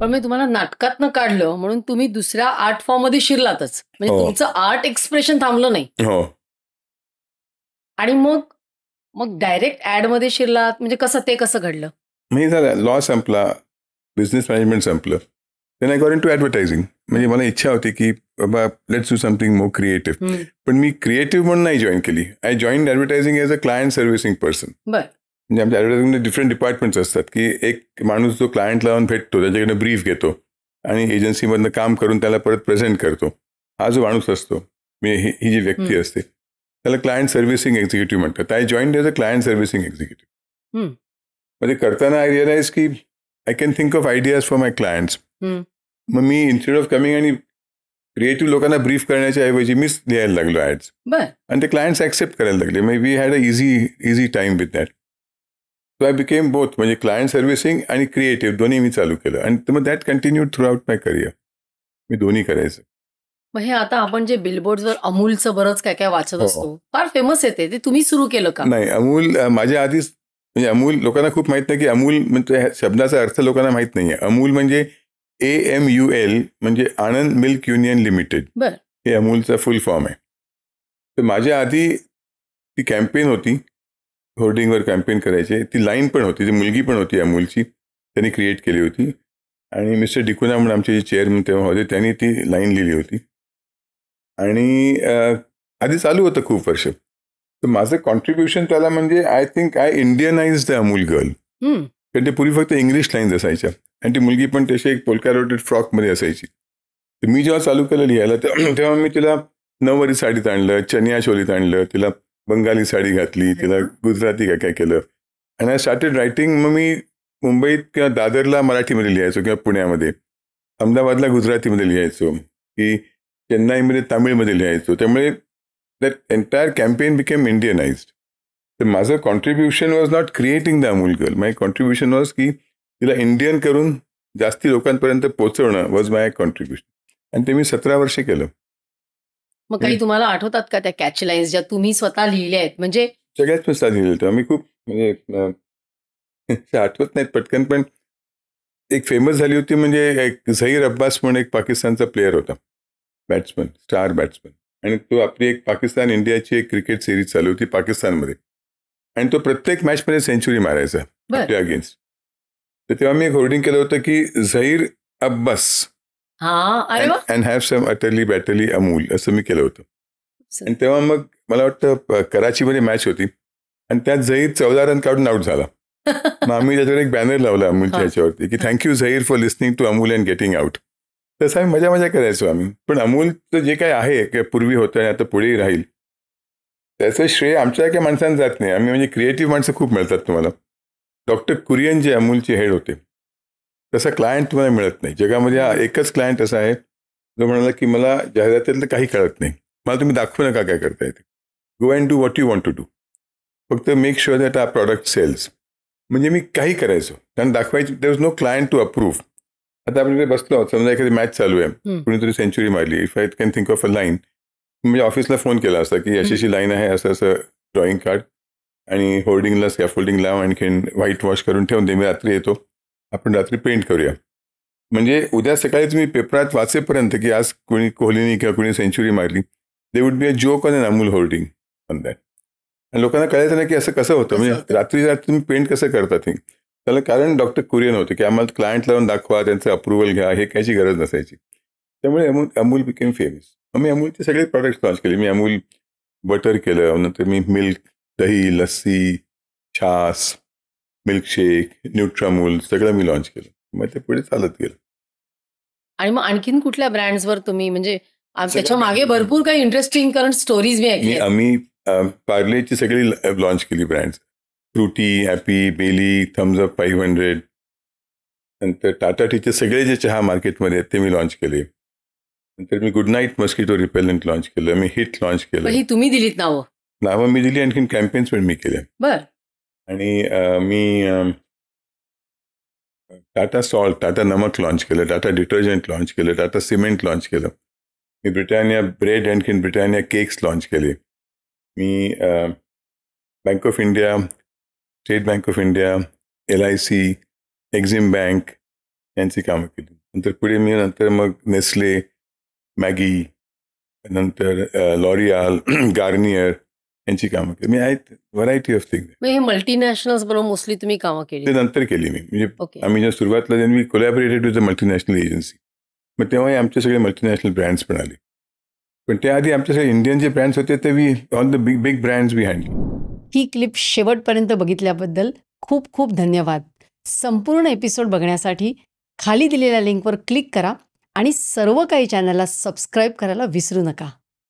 पण मी तुम्हाला नाटकातनं काढलं म्हणून तुम्ही दुसऱ्या आर्ट फॉर्म मध्ये शिरलातच, म्हणजे तुमचं आर्ट एक्सप्रेशन थांबलं नाही. आणि मग मग डायरेक्ट ऍड मध्ये शिरलात, म्हणजे कसं घडलं? मी झालं, लॉ संपला, बिझनेस मॅनेजमेंट संपलं, then I got into advertising. म्हणजे मला इच्छा होती की बाबा let's do something more creative. पण मी क्रिएटिव्ह म्हणून नाही जॉईन केली. I join advertising as a client servicing person. म्हणजे आमच्या ॲडव्हर्टायझिंगमध्ये डिफरंट डिपार्टमेंट्स असतात की एक माणूस जो क्लायंट लावून भेटतो, त्याच्याकडे ब्रीफ घेतो आणि एजन्सीमधनं काम करून त्याला परत प्रेझेंट करतो. हा जो माणूस असतो, म्हणजे ही जी व्यक्ती असते, त्याला क्लायंट सर्व्हिसिंग एक्झिक्युटिव्ह म्हणतात. I join age a client servicing executive. म्हणजे करताना आय रिअलाइज की I can think of ideas for my clients. मग मी इन्स्टेड ऑफ कमिंग आणि क्रिएटिव्ह लोकांना ब्रीफ करण्याच्या ऐवजी मीच लिहायला लागलो ॲड्स. आणि ते क्लायंट्स ॲक्सेप्ट करायला लागले. मग we had a easy time with that. So I became both, म्हणजे क्लायंट सर्व्हिसिंग आणि क्रिएटिव्ह दोन्ही मी चालू केलं. आणि मग that continued throughout my career. मी दोन्ही करायचं. मग हे आता आपण जे बिलबोर्डवर अमूलचं बरंच काय काय वाचत असतो, फार फेमस आहे ते तुम्ही सुरू केलं का? नाही, अमूल माझ्या आधीच, म्हणजे अमूल लोकांना खूप माहित नाही की अमूल म्हणजे शब्दाचा अर्थ लोकांना माहित नाहीये. अमूल म्हणजे AMUL, म्हणजे आनंद मिल्क युनियन लिमिटेड, हे अमूलचा फुल फॉर्म आहे. तर माझ्या आधी ती कॅम्पेन होती, होर्डिंगवर कॅम्पेन करायचे, ती लाईन पण होती, ती मुलगी पण होती अमूलची, त्यांनी क्रिएट केली होती. आणि मिस्टर डिकुना म्हणून आमचे जे चेअरमन तेव्हा होते, त्यांनी ती लाईन लिहिली होती. आणि आधी चालू होतं खूप वर्ष. तर माझं कॉन्ट्रीब्युशन त्याला म्हणजे I think I Indianise the Amul girl. कारण ते पूर्वी फक्त इंग्लिश लाईन्स असायच्या आणि ती मुलगी पण तशी एक पोल्का डॉटेड फ्रॉकमध्ये असायची. तर मी जेव्हा चालू केलं लिहायला, तेव्हा मी तिला नऊवारी साडीत आणलं, चनिया चोलीत आणलं, तिला बंगाली साडी घातली, तिला गुजराती काय काय केलं. आणि आय स्टार्टेड रायटिंग. मग मी मुंबईत किंवा दादरला मराठीमध्ये लिहायचो, किंवा पुण्यामध्ये अहमदाबादला गुजरातीमध्ये लिहायचो, की चेन्नईमध्ये तामिळमध्ये लिहायचो. त्यामुळे that entire campaign became Indianised. तर माझं contribution was not creating the Amul girl. My contribution was की तिला इंडियन करून जास्ती लोकांपर्यंत पोहोचवणं वॉज माय कॉन्ट्रीब्युशन. आणि ते मी 17 वर्ष केलं. मग काही तुम्हाला आठवतात का त्या कॅच लाईन्स ज्या तुम्ही स्वतः लिहिल्या आहेत? म्हणजे सगळ्यात मस्त लिहिलं होतं मी. खूप म्हणजे आठवत नाहीत पटकन, पण एक फेमस झाली होती. म्हणजे एक झहीर अब्बास म्हणून एक पाकिस्तानचा प्लेअर होता, बॅट्समन, स्टार बॅट्समन. आणि तो आपली एक पाकिस्तान इंडियाची एक क्रिकेट सिरीज चालू होती पाकिस्तानमध्ये, आणि तो प्रत्येक मॅचमध्ये सेंचुरी मारायचा आपल्या अगेन्स्ट. तर तेव्हा मी एक होर्डिंग केलं होतं की Zaheer Abbas and have some utterly butterly Amul, असं मी केलं होतं. आणि तेव्हा मग मला वाटतं कराचीमध्ये मॅच होती, आणि त्यात झहीर 14 रन काढून आउट झाला. मग आम्ही त्याच्यावर एक बॅनर लावला अमूलच्या ह्याच्यावरती की thank you Zaheer for listening to Amul and getting out. तसं आम्ही मजा करायचो आम्ही. पण अमूलचं जे काय आहे, किंवा पूर्वी होतं आणि आता पुढेही राहील, त्याचं श्रेय आमच्या काही माणसांना जात नाही. आम्ही म्हणजे क्रिएटिव्ह माणसं खूप मिळतात तुम्हाला. डॉक्टर कुरियन जे अमूलचे हेड होते, तसा क्लायंट तुम्हाला मिळत नाही जगामध्ये. हा एकच क्लायंट असा आहे जो म्हणाला की मला जाहिरातीतलं काही कळत नाही, मला तुम्ही दाखवू नका काय करता येते, go and do what you want to do, फक्त make sure that our product sells. म्हणजे मी काही करायचो, कारण दाखवायची. There was no client to approve. आता आपण इथे बसलो आहोत, समजा एखादी मॅच चालू आहे, कुणीतरी सेंचुरी मारली, if I can think of a line, म्हणजे ऑफिसला फोन केला असता की अशी लाईन आहे, असं असं ड्रॉइंग कार्ड आणि होर्डिंगला स्कॅफोल्डिंग लाव, आणखीन व्हाईट वॉश करून ठेवून दे, मी रात्री येतो, आपण रात्री पेंट करूया. म्हणजे उद्या सकाळी तुम्ही पेपरात वाचेपर्यंत की आज कोणी कोहलीनी किंवा कोणी सेंचुरी मारली, they would be a joke on an Amul hoarding on that. आणि लोकांना कळायचं नाही की असं कसं होतं, म्हणजे रात्री तुम्ही पेंट कसं करता ते. त्याला कारण डॉक्टर कुरियन होते की आम्हाला क्लायंट लावून दाखवा, त्यांचं अप्रुव्हल घ्या, हे कायची गरज नसायची. त्यामुळे अमूल बिकेम फेमस. मग मी अमूलचे सगळे प्रॉडक्ट्स लॉन्च केले. मी अमूल बटर केलं, नंतर मी मिल्क, दही, लस्सी, छास, मिल्कशेक, न्यूट्रामूल सगळं मी लॉन्च केलं. मग ते पुढे चालत गेलं. आणि मग आणखीन कुठल्या ब्रँड्सवर तुम्ही, म्हणजे त्याच्या मागे भरपूर काही इंटरेस्टिंग करंट स्टोरीज मी ऐकली. आम्ही पार्लेची सगळी लॉन्च केली brands. Frooti, Happy, Bailey, Thums Up 500. नंतर टाटा टीचे सगळे जे चहा मार्केटमध्ये आहेत ते मी लॉन्च केले. नंतर मी Good Night mosquito repellent launch केलं, मी हिट लॉन्च केलं. ही तुम्ही दिलीत नावं मी दिली, आणखीन कॅम्पेन्स पण मी केले. आणि मी टाटा सॉल्ट, टाटा नमक लॉन्च केलं, टाटा डिटर्जंट लॉन्च केलं, टाटा सिमेंट लॉन्च केलं. मी ब्रिटानिया ब्रेड, आणखीन ब्रिटानिया केक्स लॉन्च केले. मी Bank of India, State Bank of India, LIC, Exim bank, यांची कामं केली. नंतर पुढे मी मग नेस्ले, मॅगी, नंतर लॉरियाल, गार्नियर यांची कामं केली. मी आहेत व्हरायटी ऑफ थिंग. हे मल्टीनॅशनल्स बरोबर मोस्टली तुम्ही कामं केली? ते नंतर केली मी. म्हणजे ओके. आम्ही जेव्हा सुरुवातला मी कोलॅबोरेटेड विथ अ मल्टीनॅशनल एजन्सी. मग तेव्हा आमचे सगळे मल्टीनॅशनल ब्रँड्स पण आले. पण त्याआधी आमचे सगळे इंडियन जे ब्रँड्स होते ते all the big brands we handle. ही क्लिप शेवटपर्यंत बघितल्याबद्दल खूप खूप धन्यवाद. संपूर्ण एपिसोड बघण्यासाठी खाली दिलेल्या लिंकवर क्लिक करा आणि सर्व काही चॅनलला सबस्क्राईब करायला विसरू नका.